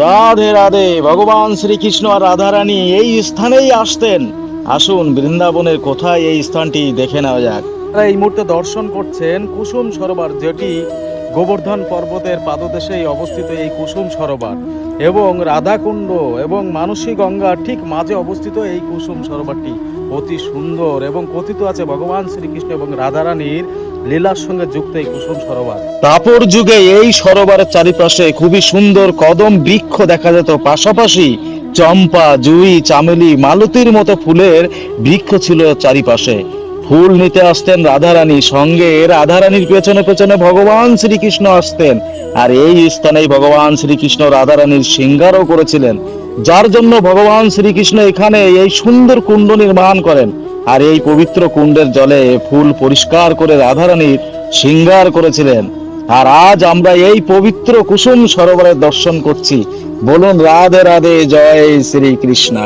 রাধে রাধে। ভগবান শ্রীকৃষ্ণ আর রাধারানী এই স্থানেই আসতেন। আসুন বৃন্দাবনের কোথায় এই স্থানটি দেখে নেওয়া যাক। আপনারা এই মুহূর্তে দর্শন করছেন কুসুম সরোবর, যেটি গোবর্ধন পর্বতের পাদদেশেই অবস্থিত এই কুসুম সরোবর এবং রাধাকুণ্ড এবং মানসী গঙ্গার ঠিক মাঝে অবস্থিত এই কুসুম সরোবরটি অতি সুন্দর এবং কথিত আছে ভগবান শ্রীকৃষ্ণ এবং রাধারানীর লীলার সঙ্গে যুক্ত এই কুসুম সরোবর। দাপর যুগে এই সরোবরের চারিপাশে খুবই সুন্দর কদম বৃক্ষ দেখা যেত, পাশাপাশি চম্পা, জুই, চামেলি, মালতীর মতো ফুলের বৃক্ষ ছিল চারিপাশে। ফুল নিতে আসতেন রাধারানী, সঙ্গে রাধারানীর পেছনে পেছনে ভগবান শ্রীকৃষ্ণ আসতেন। আর এই স্থানেই ভগবান শ্রীকৃষ্ণ রাধারানীর শৃঙ্গারও করেছিলেন, যার জন্য ভগবান শ্রীকৃষ্ণ এখানে এই সুন্দর কুণ্ড নির্মাণ করেন। আর এই পবিত্র কুণ্ডের জলে ফুল পরিষ্কার করে রাধারানীর শৃঙ্গার করেছিলেন। আর আজ আমরা এই পবিত্র কুসুম সরোবরের দর্শন করছি। বলুন রাধে রাধে, জয় শ্রীকৃষ্ণ।